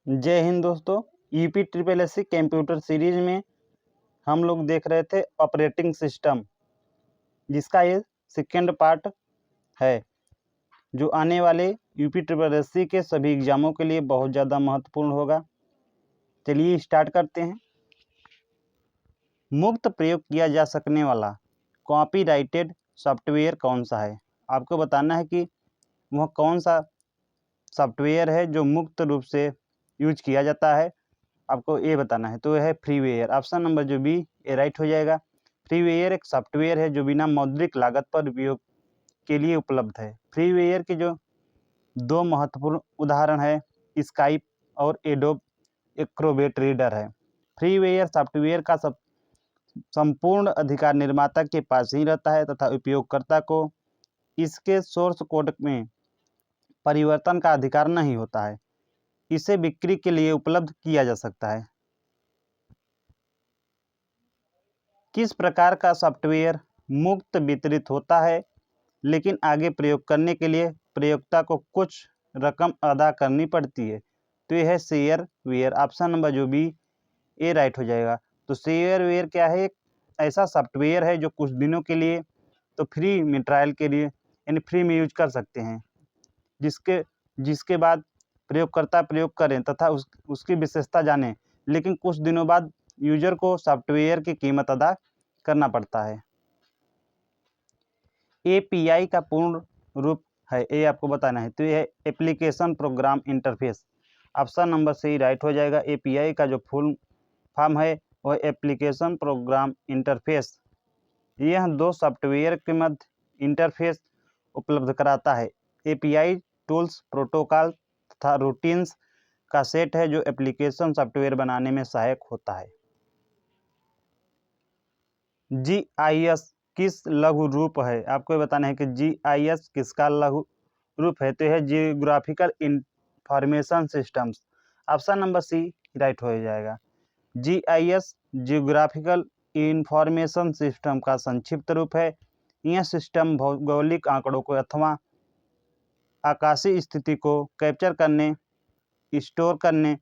जय हिंद दोस्तों। UP triple S C computer series में हम लोग देख रहे थे ऑपरेटिंग सिस्टम, जिसका ये सेकेंड पार्ट है, जो आने वाले यूपी ट्रिपल एस सी के सभी एग्जामों के लिए बहुत ज़्यादा महत्वपूर्ण होगा। चलिए स्टार्ट करते हैं। मुफ्त प्रयोग किया जा सकने वाला कॉपीराइटेड सॉफ्टवेयर कौन सा है? आपको बताना है कि वह कौन सा सॉफ्टवेयर है जो मुफ्त रूप से यूज किया जाता है। आपको ये बताना है, तो यह है फ्रीवेयर। ऑप्शन नंबर जो बी ये राइट हो जाएगा। फ्रीवेयर एक सॉफ्टवेयर है जो बिना मौद्रिक लागत पर उपयोग के लिए उपलब्ध है। फ्रीवेयर के जो दो महत्वपूर्ण उदाहरण है, स्काइप और एडोब एक्रोबेट रीडर है। फ्रीवेयर सॉफ्टवेयर का संपूर्ण अधिकार निर्माता के पास ही रहता है तथा उपयोगकर्ता को इसके सोर्स कोड में परिवर्तन का अधिकार नहीं होता है। इसे बिक्री के लिए उपलब्ध किया जा सकता है। किस प्रकार का सॉफ्टवेयर मुफ्त वितरित होता है, लेकिन आगे प्रयोग करने के लिए प्रयोक्ता को कुछ रकम अदा करनी पड़ती है? तो यह है शेयरवेयर। ऑप्शन नंबर जो बी ए राइट हो जाएगा। तो शेयरवेयर क्या है? एक ऐसा सॉफ्टवेयर है जो कुछ दिनों के लिए तो फ्री में ट्रायल के लिए यानी फ्री में यूज कर सकते हैं, जिसके बाद प्रयोगकर्ता प्रयोग करें तथा उसकी विशेषता जानें, लेकिन कुछ दिनों बाद यूजर को सॉफ्टवेयर की कीमत अदा करना पड़ता है। एपीआई का पूर्ण रूप है, ये आपको बताना है। तो यह है application program interface. Option number C right हो जाएगा। एपीआई का जो फुल फॉर्म है वह एप्लीकेशन प्रोग्राम इंटरफेस। यह दो सॉफ्टवेयर के मध्य इंटरफेस उपलब्ध कराता है। एपीआई टूल्स, प्रोटोकॉल तथा रूटीन्स का सेट है जो एप्लीकेशन सॉफ्टवेयर बनाने में सहायक होता है। जीआईएस किस लघु रूप है? आपको बताना है कि जीआईएस किसका लघु रूप है। तो यह geographical information systems. Option number C right हो जाएगा। जीआईएस जियोग्राफिकल इंफॉर्मेशन सिस्टम का संक्षिप्त रूप है। यह सिस्टम भौगोलिक आंकड़ों को अथवा आकाशीय स्थिति को कैप्चर करने, स्टोर करने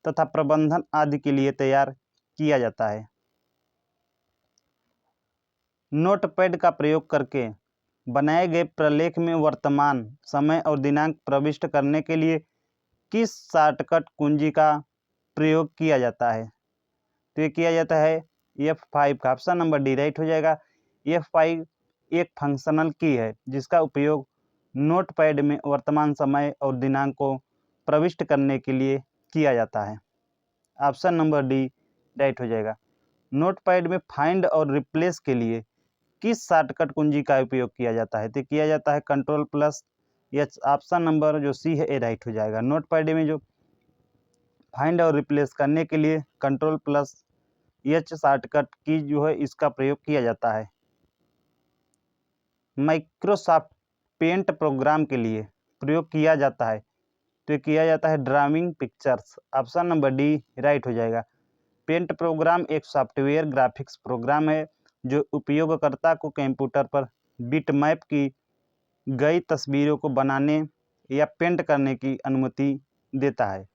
तथा प्रबंधन आदि के लिए तैयार किया जाता है। नोटपैड का प्रयोग करके बनाए गए प्रलेख में वर्तमान समय और दिनांक प्रविष्ट करने के लिए किस शॉर्टकट कुंजी का प्रयोग किया जाता है? तो ये किया जाता है F5 का। ऑप्शन नंबर डी राइट हो जाएगा। F5 एक फंक्शनल की है जिसका उपयोग नोटपैड में वर्तमान समय और दिनांक को प्रविष्ट करने के लिए किया जाता है। ऑप्शन नंबर डी राइट हो जाएगा। नोटपैड में फाइंड और रिप्लेस के लिए किस शॉर्टकट कुंजी का उपयोग किया जाता है? तो किया जाता है Ctrl+H। ऑप्शन नंबर जो सी है ए राइट हो जाएगा। नोटपैड में जो फाइंड और रिप्लेस करने के लिए Ctrl+H शॉर्टकट की जो है इसका प्रयोग किया जाता है। माइक्रोसॉफ्ट पेंट प्रोग्राम के लिए प्रयोग किया जाता है, तो किया जाता है drawing pictures. Option number D right हो जाएगा। पेंट प्रोग्राम एक सॉफ्टवेयर ग्राफिक्स प्रोग्राम है जो उपयोगकर्ता को कंप्यूटर पर बिटमैप की गई तस्वीरों को बनाने या पेंट करने की अनुमति देता है।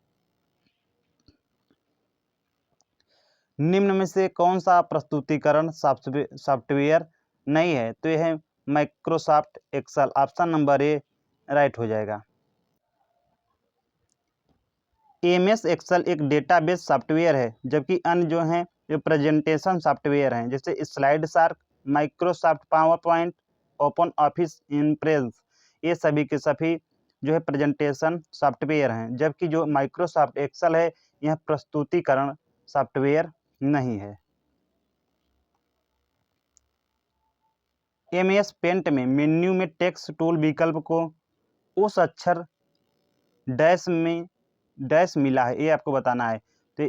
निम्न में से कौन सा प्रस्तुतिकरण सॉफ्टवेयर नहीं है? तो यह है Microsoft Excel. Option number A right हो जाएगा। एमएस एक्सेल एक डेटाबेस सॉफ्टवेयर है, जबकि अन्य जो हैं ये प्रेजेंटेशन सॉफ्टवेयर हैं, जैसे slide shark, Microsoft power point, open office impress. ये सभी के सभी जो है प्रेजेंटेशन सॉफ्टवेयर हैं, जबकि जो माइक्रोसॉफ्ट एक्सेल है यह प्रस्तुतिकरण सॉफ्टवेयर नहीं है। एमएस पेंट में मेन्यू में टेक्स्ट टूल विकल्प को उस अक्षर डैश मिला है, ये आपको बताना है। तो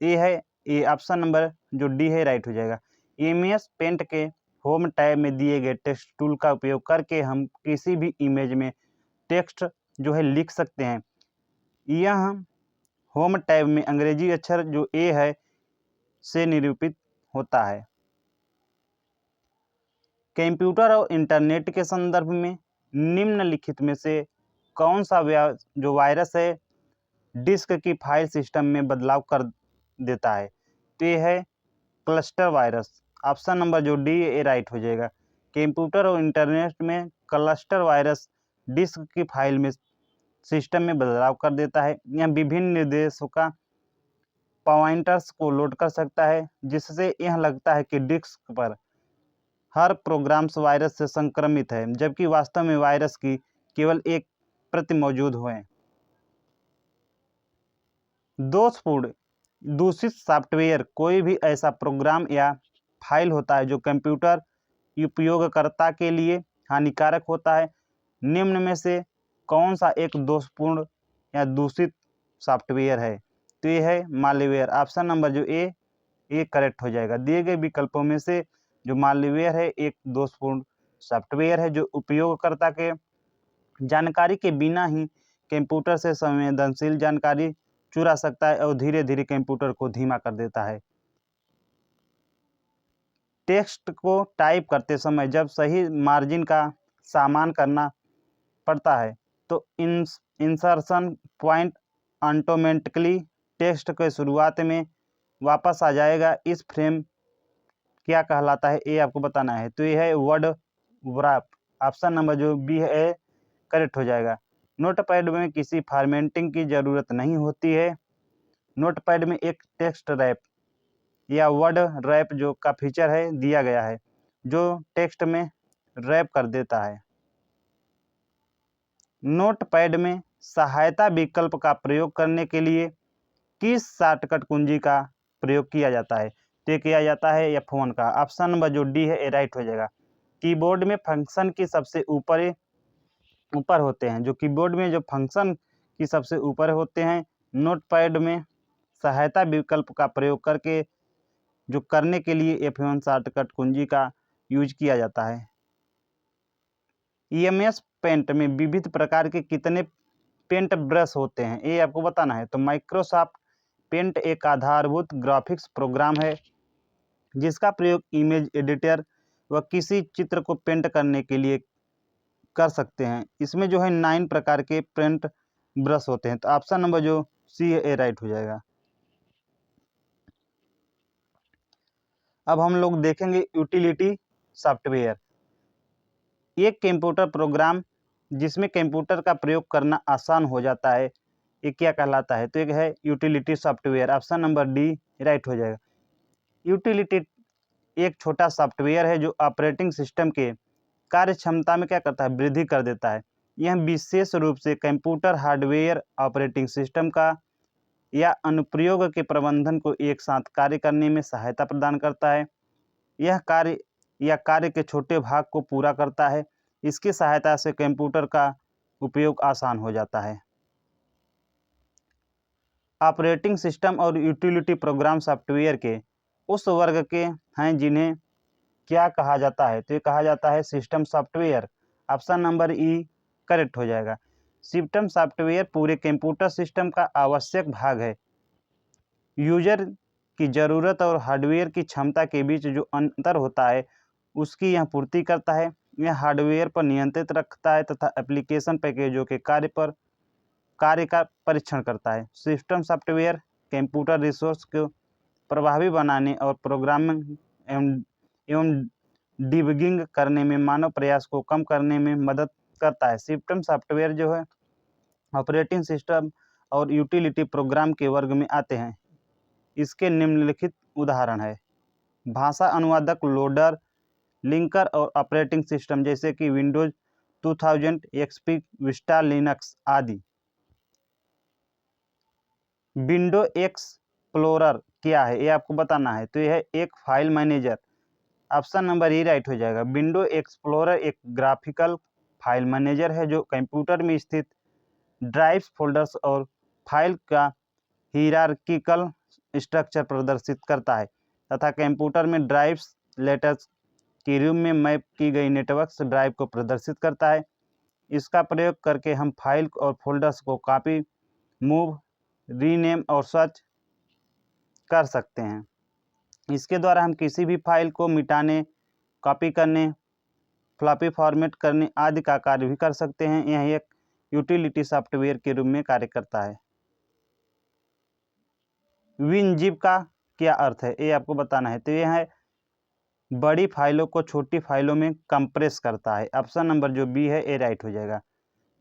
ये है ये ऑप्शन नंबर जो डी है राइट हो जाएगा। एमएस पेंट के होम टैब में दिए गए टेक्स्ट टूल का उपयोग करके हम किसी भी इमेज में टेक्स्ट जो है लिख सकते हैं। यह होम टैब में अंग्रेजी अक्षर जो ए है से निरूपित होता है। कंप्यूटर और इंटरनेट के संदर्भ में निम्नलिखित में से कौन सा जो वायरस है डिस्क की फाइल सिस्टम में बदलाव कर देता है। तो ये है क्लस्टर वायरस। ऑप्शन नंबर जो डी ये राइट हो जाएगा। कंप्यूटर और इंटरनेट में क्लस्टर वायरस डिस्क की फाइल में सिस्टम में बदलाव कर देता है। यह विभिन्न निर्देशों का पॉइंटर्स को लोड कर सकता है, जिससे यह लगता है कि डिस्क पर हर प्रोग्राम्स वायरस से संक्रमित है, जबकि वास्तव में वायरस की केवल एक प्रति मौजूद है। दोषपूर्ण दूषित सॉफ्टवेयर कोई भी ऐसा प्रोग्राम या फाइल होता है जो कंप्यूटर उपयोगकर्ता के लिए हानिकारक होता है। निम्न में से कौन सा एक दोषपूर्ण या दूषित सॉफ्टवेयर है? तो ये है मालवेयर। ऑप्शन नंबर जो ए करेक्ट हो जाएगा। दिए गए विकल्पों में से जो मालवेयर है एक दोषपूर्ण सॉफ्टवेयर है जो उपयोगकर्ता के जानकारी के बिना ही कंप्यूटर से संवेदनशील जानकारी चुरा सकता है और धीरे धीरे कंप्यूटर को धीमा कर देता है। टेक्स्ट को टाइप करते समय जब सही मार्जिन का सामना करना पड़ता है तो इंसर्शन पॉइंट ऑटोमेटिकली टेक्स्ट के शुरुआत में वापस आ जाएगा। इस फ्रेम क्या कहलाता है ये आपको बताना है। तो ये है वर्ड वैप। ऑप्शन नंबर जो बी है करेक्ट हो जाएगा। नोटपैड में किसी फॉर्मेटिंग की ज़रूरत नहीं होती है। नोटपैड में एक टेक्स्ट रैप या वर्ड रैप जो का फीचर है दिया गया है, जो टेक्स्ट में रैप कर देता है। नोटपैड में सहायता विकल्प का प्रयोग करने के लिए किस शॉर्टकट कुंजी का प्रयोग किया जाता है? तो किया जाता है F1 का। ऑप्शन नंबर जो डी है राइट हो जाएगा। कीबोर्ड में फंक्शन की सबसे ऊपर होते हैं, जो कीबोर्ड में जो फंक्शन की सबसे ऊपर होते हैं, नोटपैड में सहायता विकल्प का प्रयोग करके जो करने के लिए F1 शॉर्टकट कुंजी का यूज किया जाता है। EMS पेंट में विविध प्रकार के कितने पेंट ब्रश होते हैं ये आपको बताना है। तो माइक्रोसॉफ्ट पेंट एक आधारभूत ग्राफिक्स प्रोग्राम है जिसका प्रयोग इमेज एडिटर व किसी चित्र को पेंट करने के लिए कर सकते हैं। इसमें जो है 9 प्रकार के पेंट ब्रश होते हैं। तो ऑप्शन नंबर जो सी है राइट हो जाएगा। अब हम लोग देखेंगे यूटिलिटी सॉफ्टवेयर। एक कंप्यूटर प्रोग्राम जिसमें कंप्यूटर का प्रयोग करना आसान हो जाता है, ये क्या कहलाता है? तो एक है utility software. Option number D right हो जाएगा। यूटिलिटी एक छोटा सॉफ्टवेयर है जो ऑपरेटिंग सिस्टम के कार्य क्षमता में क्या करता है? वृद्धि कर देता है। यह विशेष रूप से कंप्यूटर हार्डवेयर, ऑपरेटिंग सिस्टम का या अनुप्रयोग के प्रबंधन को एक साथ कार्य करने में सहायता प्रदान करता है। यह कार्य के छोटे भाग को पूरा करता है। इसकी सहायता से कंप्यूटर का उपयोग आसान हो जाता है। ऑपरेटिंग सिस्टम और यूटिलिटी प्रोग्राम सॉफ्टवेयर के उस वर्ग के हैं जिन्हें क्या कहा जाता है? तो ये कहा जाता है सिस्टम सॉफ्टवेयर। ऑप्शन नंबर ई करेक्ट हो जाएगा। सिस्टम सॉफ्टवेयर पूरे कंप्यूटर सिस्टम का आवश्यक भाग है। यूजर की ज़रूरत और हार्डवेयर की क्षमता के बीच जो अंतर होता है उसकी यह पूर्ति करता है। यह हार्डवेयर पर नियंत्रित रखता है तथा एप्लीकेशन पैकेजों के कार्य का परीक्षण करता है। सिस्टम सॉफ्टवेयर कंप्यूटर रिसोर्स को प्रभावी बनाने और प्रोग्रामिंग एवं डिबगिंग करने में मानव प्रयास को कम करने में मदद करता है। सिस्टम सॉफ्टवेयर जो है ऑपरेटिंग सिस्टम और यूटिलिटी प्रोग्राम के वर्ग में आते हैं। इसके निम्नलिखित उदाहरण है भाषा अनुवादक, लोडर, लिंकर और ऑपरेटिंग सिस्टम जैसे कि विंडोज 2000, एक्सपी, विस्टा, लिनक्स आदि। विंडो एक्सप्लोरर क्या है ये आपको बताना है। तो यह है एक फाइल मैनेजर। ऑप्शन नंबर ई राइट हो जाएगा। विंडो एक्सप्लोरर एक ग्राफिकल फाइल मैनेजर है जो कंप्यूटर में स्थित ड्राइव्स, फोल्डर्स और फाइल का हियरार्किकल स्ट्रक्चर प्रदर्शित करता है तथा कंप्यूटर में ड्राइव्स लेटर्स की रूम में मैप की गई नेटवर्क ड्राइव को प्रदर्शित करता है। इसका प्रयोग करके हम फाइल और फोल्डर्स को कॉपी, मूव, रीनेम और सर्च कर सकते हैं। इसके द्वारा हम किसी भी फाइल को मिटाने, कॉपी करने, फ्लॉपी फॉर्मेट करने आदि का कार्य भी कर सकते हैं। यह एक यूटिलिटी सॉफ्टवेयर के रूप में कार्य करता है। विनजिप का क्या अर्थ है, ये आपको बताना है। तो यह है बड़ी फाइलों को छोटी फाइलों में कंप्रेस करता है। ऑप्शन नंबर जो बी है ये राइट हो जाएगा।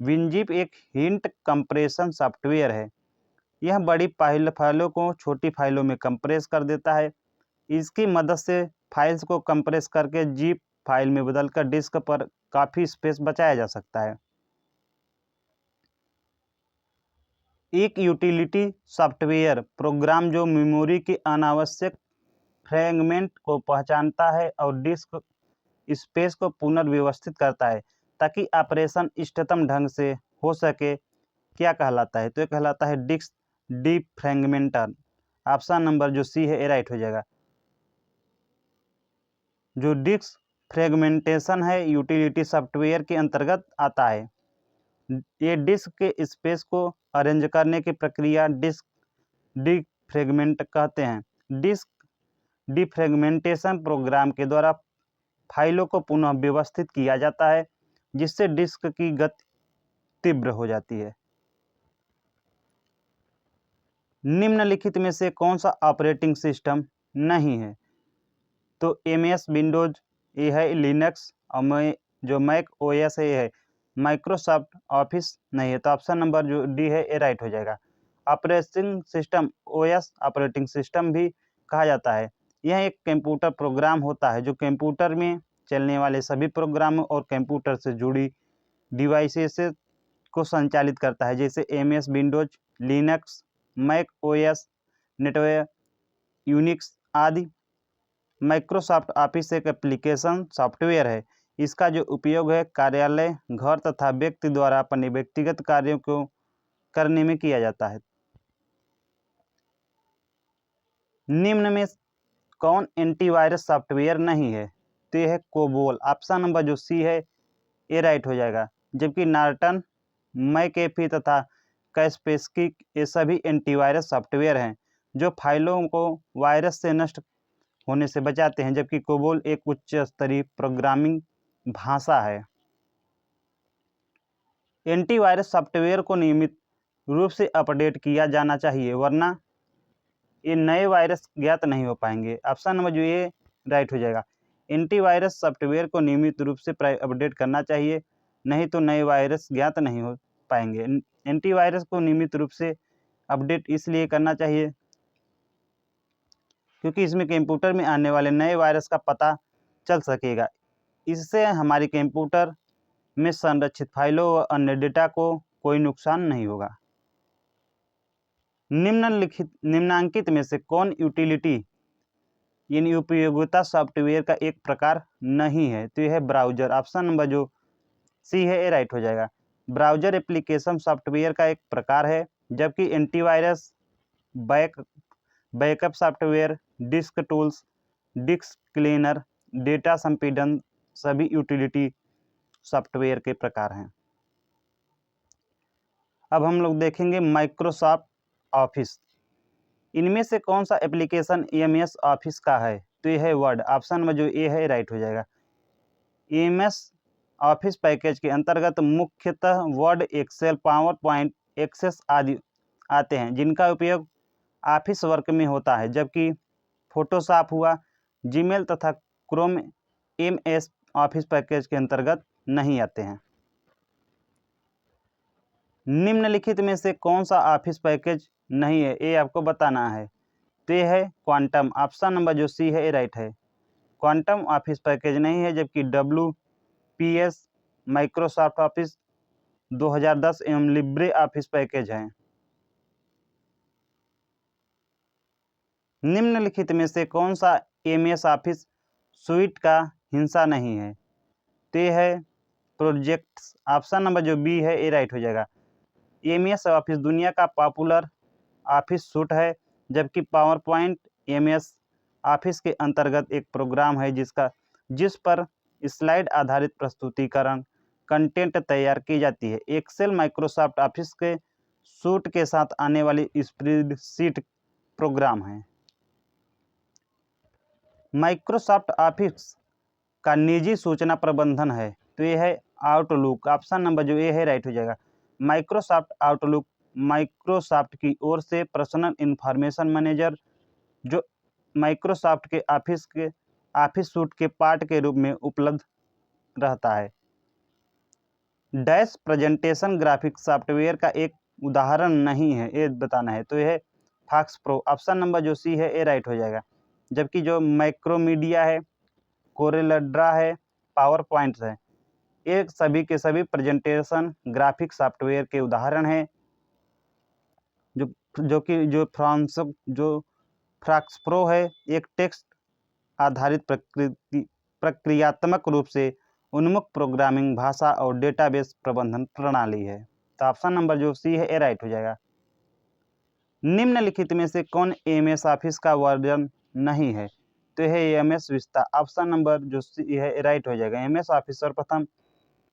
विनजिप एक हिंट कंप्रेशन सॉफ्टवेयर है। यह बड़ी फाइलों को छोटी फाइलों में कंप्रेस कर देता है। इसकी मदद से फाइल्स को कंप्रेस करके जिप फाइल में बदलकर डिस्क पर काफ़ी स्पेस बचाया जा सकता है। एक यूटिलिटी सॉफ्टवेयर प्रोग्राम जो मेमोरी के अनावश्यक फ्रैगमेंट को पहचानता है और डिस्क स्पेस को पुनर्व्यवस्थित करता है ताकि ऑपरेशन इष्टतम ढंग से हो सके, क्या कहलाता है? तो ये कहलाता है डिस्क डिफ्रैगमेंटर। ऑप्शन नंबर जो सी है ये राइट हो जाएगा। जो डिस्क फ्रेगमेंटेशन है यूटिलिटी सॉफ्टवेयर के अंतर्गत आता है। ये डिस्क के स्पेस को अरेंज करने की प्रक्रिया डिस्क डिफ्रैगमेंट कहते हैं। डिस्क डिफ्रैगमेंटेशन प्रोग्राम के द्वारा फाइलों को पुनः व्यवस्थित किया जाता है जिससे डिस्क की गति तीव्र हो जाती है। निम्नलिखित में से कौन सा ऑपरेटिंग सिस्टम नहीं है? तो एमएस विंडोज ये है, लिनक्स और जो मैक ओएस है ये है। माइक्रोसॉफ्ट ऑफिस नहीं है, तो ऑप्शन नंबर जो डी है ये राइट हो जाएगा। Operating system OS operating system भी कहा जाता है। यह एक कंप्यूटर प्रोग्राम होता है जो कंप्यूटर में चलने वाले सभी प्रोग्रामों और कंप्यूटर से जुड़ी डिवाइसेस को संचालित करता है, जैसे MS Windows, Linux, Mac OS, NetWare, Unix आदि। माइक्रोसॉफ्ट ऑफिस एक एप्लीकेशन सॉफ्टवेयर है। इसका जो उपयोग है कार्यालय, घर तथा व्यक्ति द्वारा अपने व्यक्तिगत कार्यों को करने में किया जाता है। निम्न में कौन एंटीवायरस सॉफ्टवेयर नहीं है? तो यह है कोबोल। ऑप्शन नंबर जो सी है ये राइट हो जाएगा। जबकि नॉर्टन, मैकेफी तथा कैस्पेस्की ये सभी एंटीवायरस सॉफ्टवेयर हैं जो फाइलों को वायरस से नष्ट होने से बचाते हैं, जबकि कोबोल एक उच्च स्तरीय प्रोग्रामिंग भाषा है। एंटीवायरस सॉफ्टवेयर को नियमित रूप से अपडेट किया जाना चाहिए, वरना ये नए वायरस ज्ञात नहीं हो पाएंगे। ऑप्शन नंबर जो ये राइट हो जाएगा। एंटीवायरस सॉफ्टवेयर को नियमित रूप से अपडेट करना चाहिए, नहीं तो नए वायरस ज्ञात नहीं हो पाएंगे। एंटीवायरस को नियमित रूप से अपडेट इसलिए करना चाहिए क्योंकि इसमें कंप्यूटर में आने वाले नए वायरस का पता चल सकेगा। इससे हमारे कंप्यूटर में संरक्षित फाइलों व अन्य डेटा को कोई नुकसान नहीं होगा। निम्नांकित में से कौन यूटिलिटी यानी उपयोगिता सॉफ्टवेयर का एक प्रकार नहीं है? तो यह है ब्राउजर। ऑप्शन नंबर जो सी है ये राइट हो जाएगा। ब्राउजर एप्लीकेशन सॉफ्टवेयर का एक प्रकार है, जबकि antivirus, backup software, disk tools, disk cleaner, data संपीड़न सभी यूटिलिटी सॉफ्टवेयर के प्रकार हैं। अब हम लोग देखेंगे माइक्रोसॉफ्ट ऑफिस। इनमें से कौन सा एप्लीकेशन एमएस ऑफिस का है? तो यह है वर्ड। ऑप्शन में जो ए है राइट हो जाएगा। एमएस ऑफिस पैकेज के अंतर्गत मुख्यतः Word, Excel, PowerPoint, Access आदि आते हैं जिनका उपयोग ऑफिस वर्क में होता है, जबकि फोटोशॉप हुआ, जीमेल तथा क्रोम एमएस ऑफिस पैकेज के अंतर्गत नहीं आते हैं। निम्नलिखित में से कौन सा ऑफिस पैकेज नहीं है, ये आपको बताना है। तो ये है क्वांटम। ऑप्शन नंबर जो सी है ये राइट है। क्वांटम ऑफिस पैकेज नहीं है, जबकि WPS, माइक्रोसॉफ्ट ऑफिस 2010 एवं लिब्रे ऑफिस पैकेज हैं। निम्नलिखित में से कौन सा एमएस ऑफिस सुइट का हिस्सा नहीं है? तो ये है प्रोजेक्ट्स। ऑप्शन नंबर जो बी है ये राइट हो जाएगा। एमएस ऑफिस दुनिया का पॉपुलर ऑफिस सूट है, जबकि पावर पॉइंट एमएस ऑफिस के अंतर्गत एक प्रोग्राम है जिस पर स्लाइड आधारित प्रस्तुतिकरण कंटेंट तैयार की जाती है। एक्सेल माइक्रोसॉफ्ट ऑफिस के सूट के साथ आने वाली स्प्रेडशीट प्रोग्राम है। माइक्रोसॉफ्ट ऑफिस का निजी सूचना प्रबंधन है, तो ये है आउटलुक। ऑप्शन नंबर जो ए है राइट हो जाएगा। माइक्रोसॉफ्ट आउटलुक माइक्रोसॉफ्ट की ओर से पर्सनल इंफॉर्मेशन मैनेजर, जो माइक्रोसॉफ्ट के ऑफिस सूट के पार्ट के रूप में उपलब्ध रहता है। डैश प्रेजेंटेशन ग्राफिक्स सॉफ्टवेयर का एक उदाहरण नहीं है, ये बताना है। तो यह फॉक्स प्रो, ऑप्शन नंबर जो सी है ये राइट हो जाएगा। जबकि जो मैक्रोमीडिया है, कोरेलड्रा है, पावर पॉइंट्स है, ये सभी के सभी प्रेजेंटेशन ग्राफिक्स सॉफ्टवेयर के उदाहरण हैं। जो फ्रॉक्स प्रो है एक टेक्स्ट आधारित प्रक्रियात्मक रूप से उन्मुख प्रोग्रामिंग भाषा और डेटाबेस प्रबंधन प्रणाली है। तो ऑप्शन नंबर जो सी है ये राइट हो जाएगा। निम्नलिखित में से कौन एमएस ऑफिस का वर्जन नहीं है? तो यह एमएस विस्ता, ऑप्शन नंबर जो सी है राइट हो जाएगा। एमएस ऑफिस सर्वप्रथम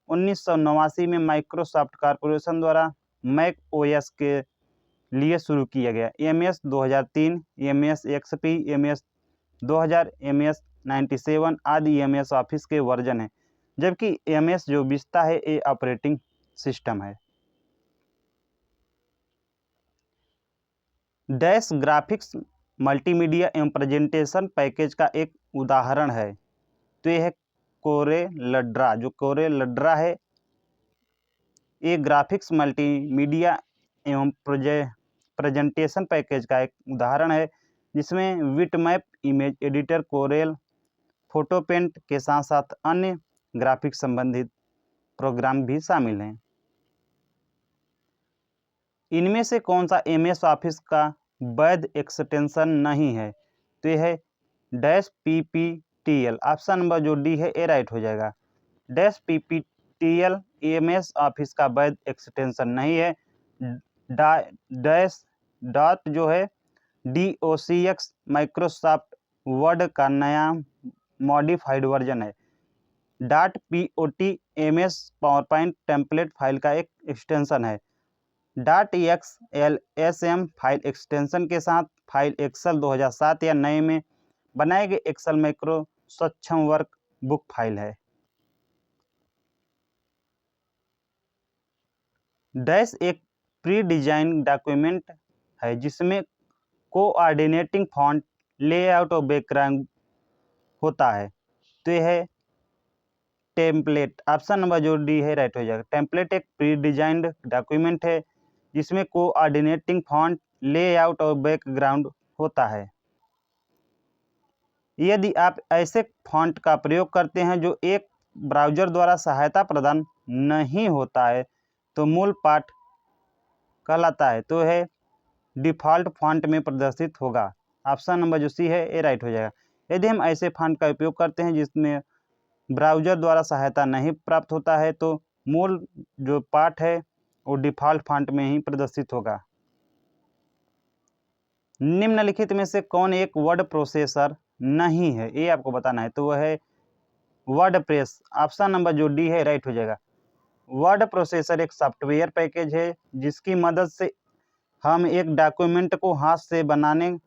1989 में माइक्रोसॉफ्ट कॉरपोरेशन द्वारा मैक ओएस के लिए शुरू किया गया। MS 2003, MS XP, MS 2000, MS 97 आदि एमएस ऑफिस के वर्जन हैं। जबकि एमएस जो विस्ता है ये ऑपरेटिंग सिस्टम है। डैश ग्राफिक्स मल्टीमीडिया एवं प्रेजेंटेशन पैकेज का एक उदाहरण है। तो यह है कोरेलड्रा। जो कोरेलड्रा है ये ग्राफिक्स मल्टीमीडिया एवं प्रेजेंटेशन पैकेज का एक उदाहरण है, जिसमें विटमैप, इमेज एडिटर, कोरेल, फोटोपेंट के साथ साथ अन्य ग्राफिक्स संबंधित प्रोग्राम भी शामिल हैं। इनमें से कौन सा एमएस ऑफिस का वैध एक्सटेंशन नहीं है? तो यह है डैश पीपीटीएल, ऑप्शन नंबर जो डी है ये राइट हो जाएगा। डैश पीपीटीएल एमएस ऑफिस का वैध एक्सटेंशन नहीं है। डैश डॉट जो है डॉक्स माइक्रोसॉफ्ट वर्ड का नया मॉडिफाइड वर्जन है। Dot POT MS PowerPoint template file का एक एक्सटेंशन है। डॉट एक्सएलएसएम फाइल एक्सटेंशन के साथ फाइल एक्सेल 2007 या नए में बनाए गए एक्सेल मैक्रो सक्षम वर्क बुक फाइल है। डैश एक प्री डिजाइन डॉक्यूमेंट है जिसमें कोऑर्डिनेटिंग फॉन्ट, लेआउट और बैकग्राउंड होता है। तो यह है टेम्पलेट, ऑप्शन नंबर जो डी है राइट हो जाएगा। टेम्पलेट एक प्री डिजाइंड डॉक्यूमेंट है जिसमें कोऑर्डिनेटिंग फॉन्ट, लेआउट और बैकग्राउंड होता है। यदि आप ऐसे फॉन्ट का प्रयोग करते हैं जो एक ब्राउज़र द्वारा सहायता प्रदान नहीं होता है तो मूल पाठ कहलाता है। तो है डिफ़ॉल्ट फॉन्ट में प्रदर्शित होगा। ऑप्शन नंबर जो सी है ये राइट हो जाएगा। यदि हम ऐसे फॉन्ट का उपयोग करते हैं जिसमें ब्राउज़र द्वारा सहायता नहीं प्राप्त होता है तो मूल जो पाठ है वो डिफ़ॉल्ट फॉन्ट में ही प्रदर्शित होगा। निम्नलिखित में से कौन एक वर्ड प्रोसेसर नहीं है? ये आपको बताना है। तो वह है वर्डप्रेस, ऑप्शन नंबर जो डी है राइट हो जाएगा। वर्ड प्रोसेसर एक सॉफ्टवेयर पैकेज है जिसकी मदद से हम एक डॉक्यूमेंट को हाथ से बनाने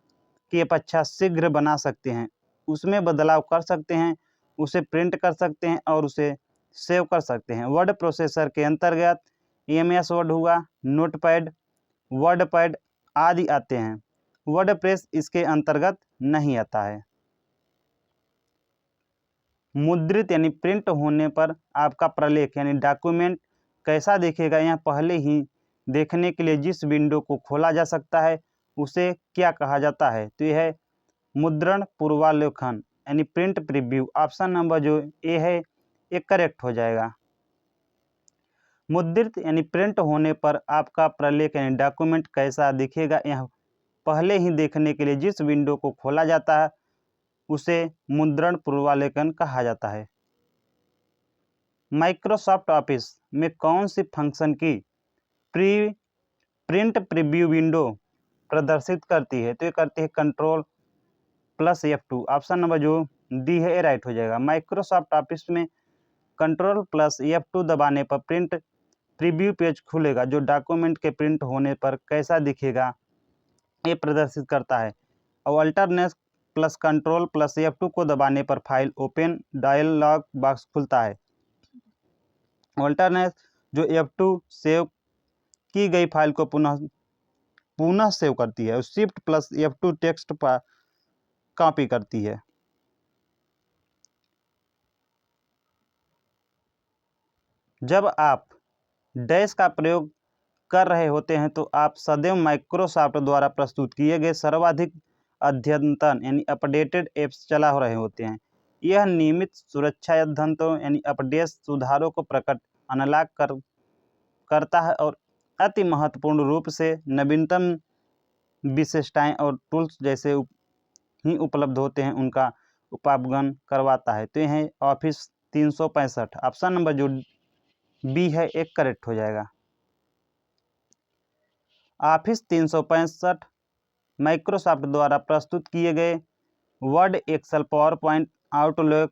की अपेक्षा शीघ्र बना सकते हैं, उसमें बदलाव कर सकते हैं, उसे प्रिंट कर सकते हैं और उसे सेव कर सकते हैं। वर्ड प्रोसेसर के अंतर्गत एमएस वर्ड हुआ, नोटपैड, वर्डपैड आदि आते हैं। वर्डप्रेस इसके अंतर्गत नहीं आता है। मुद्रित यानी प्रिंट होने पर आपका प्रलेख यानी डॉक्यूमेंट कैसा दिखेगा, यह पहले ही देखने के लिए जिस विंडो को खोला जा सकता है उसे क्या कहा जाता है? तो यह है मुद्रण पूर्वावलोकन यानी प्रिंट प्रीव्यू। ऑप्शन नंबर जो ए है ये करेक्ट हो जाएगा। मुद्रित यानी प्रिंट होने पर आपका प्रलेख यानी डॉक्यूमेंट कैसा दिखेगा, यह पहले ही देखने के लिए जिस विंडो को खोला जाता है उसे मुद्रण पूर्वावलोकन कहा जाता है। माइक्रोसॉफ्ट ऑफिस में कौन सी फंक्शन की प्रिंट प्रीव्यू विंडो प्रदर्शित करती है? तो ये करती है Ctrl+F2, ऑप्शन नंबर जो डी है राइट हो जाएगा। माइक्रोसॉफ्ट ऑफिस में Ctrl+F2 दबाने पर प्रिंट प्रीव्यू पेज खुलेगा जो डॉक्यूमेंट के प्रिंट होने पर कैसा दिखेगा ये प्रदर्शित करता है। और Ctrl+F2 को दबाने पर फाइल ओपन डायलॉग बॉक्स खुलता है। अल्टरनेट जो F2 सेव की गई फाइल को पुनः सेव करती है और शिफ्ट प्लस F2 टेक्स्ट पर कॉपी करती है। जब आप डैश का प्रयोग कर रहे होते हैं तो आप सदैव माइक्रोसॉफ्ट द्वारा प्रस्तुत किए गए सर्वाधिक अद्यतन यानी अपडेटेड ऐप्स चला रहे होते हैं। यह नियमित सुरक्षा अद्यतनों यानी अपडेट सुधारों को प्रकट अनलॉक करता है और अति महत्वपूर्ण रूप से नवीनतम विशेषताएं और टूल्स जैसे ही उपलब्ध होते हैं उनका उपागम करवाता है। तो यह ऑफिस 365 ऑप्शन नंबर जो बी है एक करेक्ट हो जाएगा। ऑफिस 365 माइक्रोसॉफ्ट द्वारा प्रस्तुत किए गए Word, Excel, PowerPoint, Outlook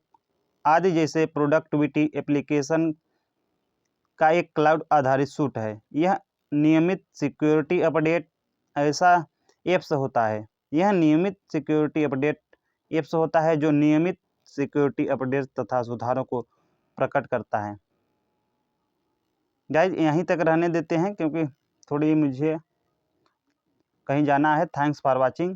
आदि जैसे प्रोडक्टिविटी एप्लीकेशन का एक क्लाउड आधारित सूट है। यह नियमित सिक्योरिटी अपडेट ऐसा ऐप्स होता है यह नियमित सिक्योरिटी अपडेट ऐप्स होता है जो नियमित सिक्योरिटी अपडेट तथा सुधारों को प्रकट करता है। गाइज यहीं तक रहने देते हैं क्योंकि थोड़ी मुझे कहीं जाना है। Thanks for watching.